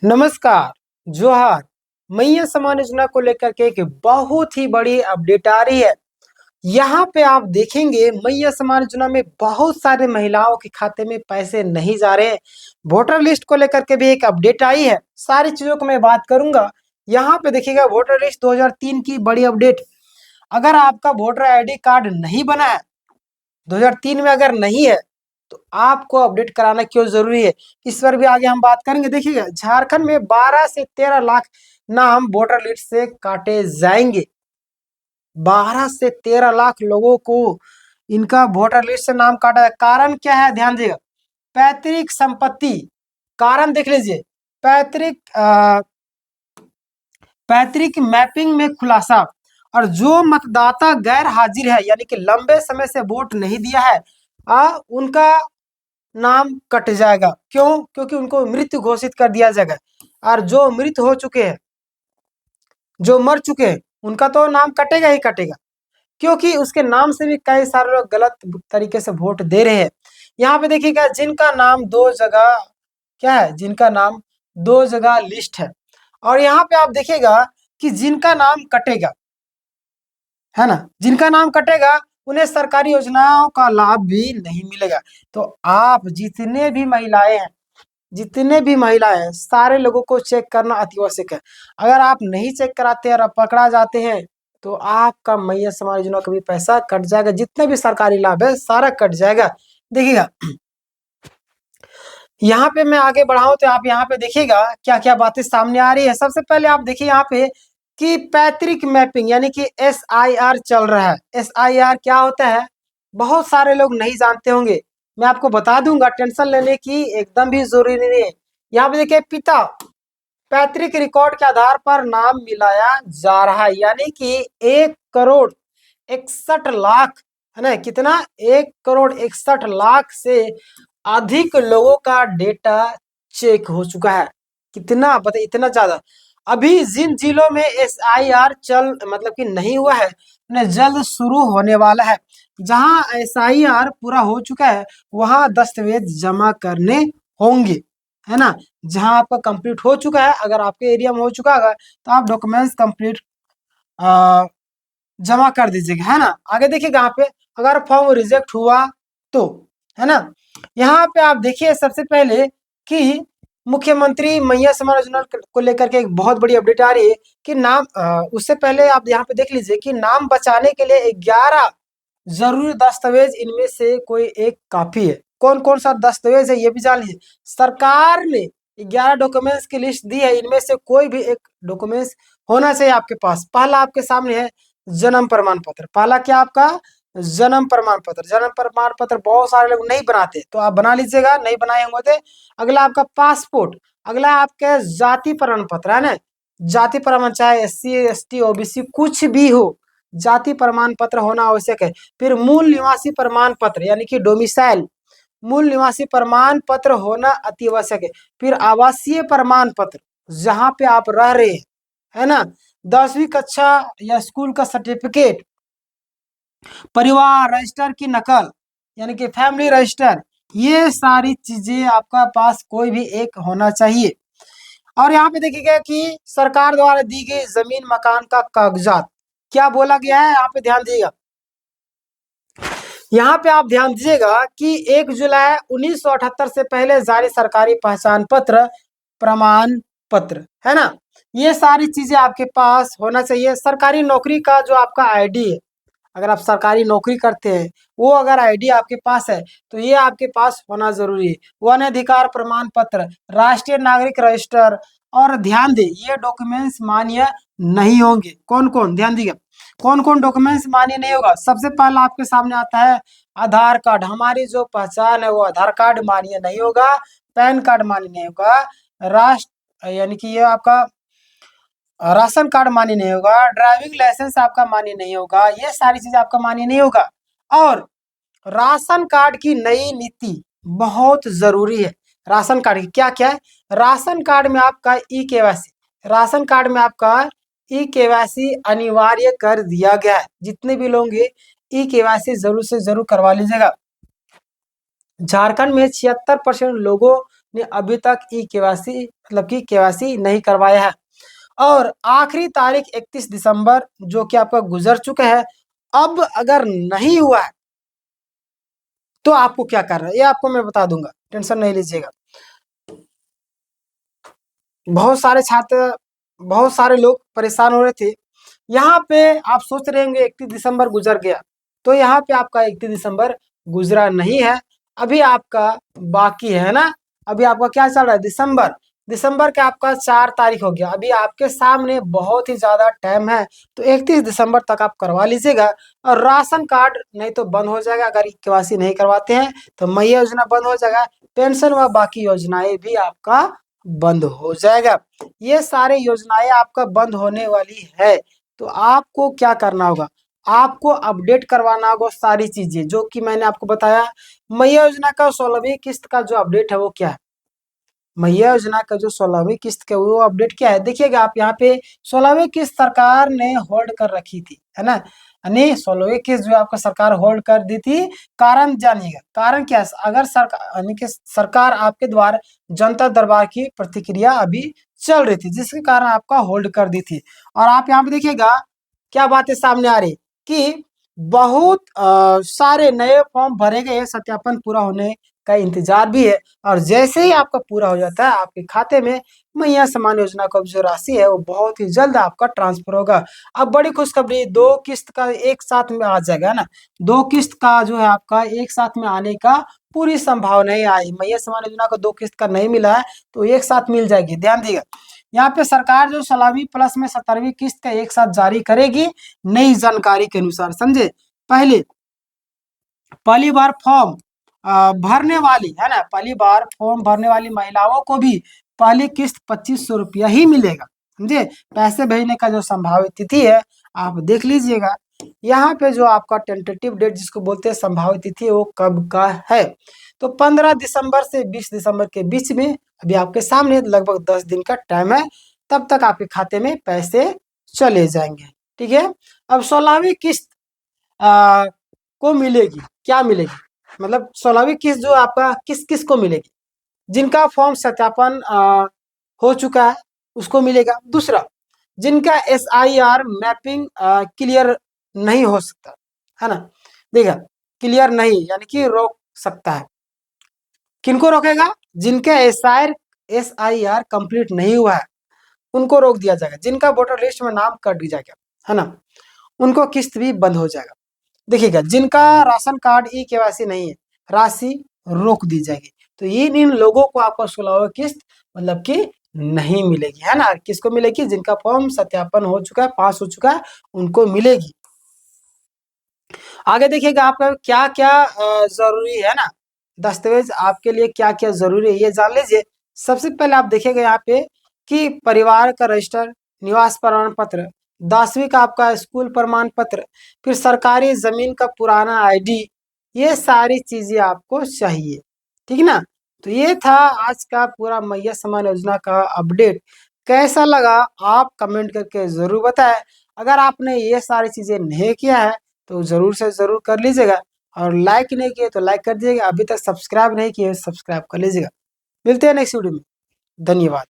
नमस्कार, जोहार। मैया समान योजना को लेकर के एक बहुत ही बड़ी अपडेट आ रही है। यहाँ पे आप देखेंगे मैया समान योजना में बहुत सारे महिलाओं के खाते में पैसे नहीं जा रहे हैं। वोटर लिस्ट को लेकर के भी एक अपडेट आई है। सारी चीजों को मैं बात करूंगा। यहाँ पे देखिएगा वोटर लिस्ट 2003 की बड़ी अपडेट। अगर आपका वोटर आईडी कार्ड नहीं बना है, 2003 में अगर नहीं है, तो आपको अपडेट कराना क्यों जरूरी है, इस पर भी आगे हम बात करेंगे। देखिएगा झारखंड में 12 से 13 लाख नाम वोटर लिस्ट से काटे जाएंगे। 12 से 13 लाख लोगों को इनका वोटर लिस्ट से नाम काटा है। कारण क्या है, ध्यान दीजिएगा। पैतृक संपत्ति, कारण देख लीजिए। पैतृक मैपिंग में खुलासा, और जो मतदाता गैर हाजिर है यानी कि लंबे समय से वोट नहीं दिया है, उनका नाम कट जाएगा। क्यों? क्योंकि उनको मृत घोषित कर दिया जाएगा। और जो मृत हो चुके हैं, जो मर चुके हैं, उनका तो नाम कटेगा ही कटेगा, क्योंकि उसके नाम से भी कई सारे लोग गलत तरीके से वोट दे रहे हैं। यहाँ पे देखिएगा जिनका नाम दो जगह क्या है, जिनका नाम दो जगह लिस्ट है। और यहाँ पे आप देखिएगा कि जिनका नाम कटेगा, है ना, जिनका नाम कटेगा उन्हें सरकारी योजनाओं का लाभ भी नहीं मिलेगा। तो आप जितने भी महिलाएं हैं, सारे लोगों को चेक करना अति आवश्यक है। अगर आप नहीं चेक कराते हैं और आप पकड़ा जाते हैं, तो आपका मैया समाज योजना का भी पैसा कट जाएगा। जितने भी सरकारी लाभ है सारा कट जाएगा। देखिएगा यहाँ पे मैं आगे बढ़ाऊं तो आप यहाँ पे देखिएगा क्या क्या बातें सामने आ रही है। सबसे पहले आप देखिए यहाँ पे कि पैतृक मैपिंग यानी कि SIR चल रहा है। SIR क्या होता है, बहुत सारे लोग नहीं जानते होंगे, मैं आपको बता दूंगा। टेंशन लेने की एकदम भी जरूरी नहीं है। यहाँ पे देखिए पिता पैतृक रिकॉर्ड के आधार पर नाम मिलाया जा रहा है, यानी कि 1,61,00,000 है ना, कितना, 1,61,00,000 से अधिक लोगों का डेटा चेक हो चुका है। कितना बताइए, इतना ज्यादा। अभी जिन जिलों में SIR मतलब कि नहीं हुआ है, उन्हें जल्द शुरू होने वाला है। जहां SIR पूरा हो चुका है वहां दस्तावेज जमा करने होंगे, है ना। जहां आपका कंप्लीट हो चुका है, अगर आपके एरिया में हो चुका होगा, तो आप डॉक्यूमेंट्स कंप्लीट जमा कर दीजिएगा, है ना। आगे देखिएगा यहाँ पे अगर फॉर्म रिजेक्ट हुआ तो, है ना। यहाँ पे आप देखिए सबसे पहले कि मुख्यमंत्री मैया समान योजना को लेकर के एक बहुत बड़ी अपडेट आ रही है कि नाम उससे पहले आप यहाँ पे देख लीजिए कि नाम बचाने के लिए 11 जरूरी दस्तावेज, इनमें से कोई एक काफी है। कौन कौन सा दस्तावेज है ये भी जान लीजिए। सरकार ने 11 डॉक्यूमेंट्स की लिस्ट दी है, इनमें से कोई भी एक डॉक्यूमेंट्स होना चाहिए आपके पास। पहला आपके सामने है जन्म प्रमाण पत्र। पहला क्या आपका, जन्म प्रमाण पत्र। जन्म प्रमाण पत्र बहुत सारे लोग नहीं बनाते, तो आप बना लीजिएगा, नहीं बनाए होंगे तो। अगला आपका पासपोर्ट। अगला आपका जाति प्रमाण पत्र, है ना। जाति प्रमाण चाहे SC ST OBC कुछ भी हो, जाति प्रमाण पत्र होना आवश्यक है। फिर मूल निवासी प्रमाण पत्र यानी कि डोमिसाइल, मूल निवासी प्रमाण पत्र होना अति आवश्यक है। फिर आवासीय प्रमाण पत्र, जहां पे आप रह रहे हैं, है ना। 10वीं कक्षा या स्कूल का सर्टिफिकेट, परिवार रजिस्टर की नकल यानी कि फैमिली रजिस्टर, ये सारी चीजें आपका पास कोई भी एक होना चाहिए। और यहाँ पे देखिएगा कि सरकार द्वारा दी गई जमीन मकान का कागजात, क्या बोला गया है, यहाँ पे ध्यान दीजिएगा। यहाँ पे आप ध्यान दीजिएगा कि 1 जुलाई 1978 से पहले जारी सरकारी पहचान पत्र, प्रमाण पत्र, है ना, ये सारी चीजें आपके पास होना चाहिए। सरकारी नौकरी का जो आपका आईडी है, अगर आप सरकारी नौकरी करते हैं, वो अगर आईडी आपके पास है तो ये आपके पास होना जरूरी है। वन अधिकार प्रमाण पत्र, राष्ट्रीय नागरिक रजिस्टर। और ध्यान दें ये डॉक्यूमेंट्स मान्य नहीं होंगे। कौन कौन, ध्यान दीजिएगा, कौन कौन डॉक्यूमेंट्स मान्य नहीं होगा। सबसे पहला आपके सामने आता है आधार कार्ड। हमारी जो पहचान है वो आधार कार्ड मान्य नहीं होगा, पैन कार्ड मान्य नहीं होगा, राष्ट्र यानी कि ये आपका राशन कार्ड मान्य नहीं होगा, ड्राइविंग लाइसेंस आपका मान्य नहीं होगा, ये सारी चीज आपका मान्य नहीं होगा। और राशन कार्ड की नई नीति बहुत जरूरी है। राशन कार्ड की क्या क्या है, राशन कार्ड में आपका E KYC, राशन कार्ड में आपका E KYC अनिवार्य कर दिया गया है। जितने भी लोग E KYC जरूर से जरूर करवा लीजिएगा। झारखंड में 76% लोगों ने अभी तक ई केवाईसी मतलब कि केवाईसी नहीं करवाया है। और आखिरी तारीख 31 दिसंबर जो कि आपका गुजर चुका है। अब अगर नहीं हुआ है तो आपको क्या करना है ये आपको मैं बता दूंगा, टेंशन नहीं लीजिएगा। बहुत सारे छात्र, बहुत सारे लोग परेशान हो रहे थे। यहाँ पे आप सोच रहे होंगे 31 दिसंबर गुजर गया, तो यहाँ पे आपका 31 दिसंबर गुजरा नहीं है, अभी आपका बाकी है ना। अभी आपका क्या चल रहा है, दिसंबर। दिसंबर का आपका 4 तारीख हो गया, अभी आपके सामने बहुत ही ज्यादा टाइम है। तो 31 दिसंबर तक आप करवा लीजिएगा। और राशन कार्ड नहीं तो बंद हो जाएगा, अगर केवाईसी नहीं करवाते हैं तो मैया योजना बंद हो जाएगा। पेंशन व बाकी योजनाएं भी आपका बंद हो जाएगा। ये सारे योजनाएं आपका बंद होने वाली है। तो आपको क्या करना होगा, आपको अपडेट करवाना होगा सारी चीजें जो कि मैंने आपको बताया। मैया योजना का 16वीं किस्त का जो अपडेट है वो क्या है, मैया योजना का जो 16वीं किस्त का वो अपडेट क्या है, देखिएगा आप यहाँ पे 16वीं किस्त सरकार ने होल्ड कर रखी थी, है ना। यानी 16वीं किस्त जो आपका सरकार होल्ड कर दी थी, कारण जानिएगा, कारण क्या है, अगर सरकार यानी कि सरकार आपके द्वारा जनता दरबार की प्रतिक्रिया अभी चल रही थी जिसके कारण आपका होल्ड कर दी थी। और आप यहाँ पे देखिएगा क्या बातें सामने आ रही कि बहुत सारे नए फॉर्म भरे गए, सत्यापन पूरा होने का इंतजार भी है। और जैसे ही आपका पूरा हो जाता है आपके खाते में मैया सम्मान योजना का जो राशि है वो बहुत ही जल्द आपका ट्रांसफर होगा। अब बड़ी खुशखबरी, 2 किस्त का एक साथ में आ जाएगा, है ना। 2 किस्त का जो है आपका एक साथ में आने का पूरी संभावना है। आई मैया सम्मान योजना को 2 किस्त का नहीं मिला है तो एक साथ मिल जाएगी, ध्यान दिएगा। यहाँ पे सरकार जो 16वीं प्लस में 17वीं किस्त का एक साथ जारी करेगी नई जानकारी के अनुसार, समझे। पहली बार फॉर्म भरने वाली, है ना, पहली बार फॉर्म भरने वाली महिलाओं को भी पहली किस्त 2500 रुपया ही मिलेगा, समझे। पैसे भेजने का जो संभावित तिथि है आप देख लीजिएगा। यहाँ पे जो आपका टेंटेटिव डेट जिसको बोलते हैं संभावित तिथि वो कब का है, तो 15 दिसंबर से 20 दिसंबर के बीच में। अभी आपके सामने लगभग 10 दिन का टाइम है, तब तक आपके खाते में पैसे चले जाएंगे, ठीक है। अब 16वीं किस्त को मिलेगी, क्या मिलेगी, मतलब 16वीं किस्त जो आपका किस किस को मिलेगी, जिनका फॉर्म सत्यापन हो चुका है उसको मिलेगा। दूसरा, जिनका SIR मैपिंग क्लियर नहीं हो सकता, है ना, देखा, क्लियर नहीं यानी कि रोक सकता है, किनको रोकेगा, जिनका SIR कंप्लीट नहीं हुआ है उनको रोक दिया जाएगा, जिनका वोटर लिस्ट में नाम कट दिया जाएगा, है ना, उनको किस्त भी बंद हो जाएगा। देखिएगा, जिनका राशन कार्ड ई केवाईसी नहीं है राशि रोक दी जाएगी। तो इन लोगों को आपको 16वीं किस्त मतलब कि नहीं मिलेगी, है ना। किसको मिलेगी, जिनका फॉर्म सत्यापन हो चुका है, पास हो चुका है, उनको मिलेगी। आगे देखिएगा आपका क्या क्या जरूरी है ना, दस्तावेज आपके लिए क्या क्या जरूरी है ये जान लीजिए। सबसे पहले आप देखिएगा यहाँ पे कि परिवार का रजिस्टर, निवास प्रमाण पत्र, 10वीं का आपका स्कूल प्रमाण पत्र, फिर सरकारी जमीन का पुराना ID, ये सारी चीजें आपको चाहिए, ठीक ना। तो ये था आज का पूरा मैया सम्मान योजना का अपडेट। कैसा लगा आप कमेंट करके जरूर बताएं। अगर आपने ये सारी चीजें नहीं किया है तो जरूर से जरूर कर लीजिएगा, और लाइक नहीं किए तो लाइक कर दीजिएगा, अभी तक सब्सक्राइब नहीं किए सब्सक्राइब कर लीजिएगा। मिलते हैं नेक्स्ट वीडियो में, धन्यवाद।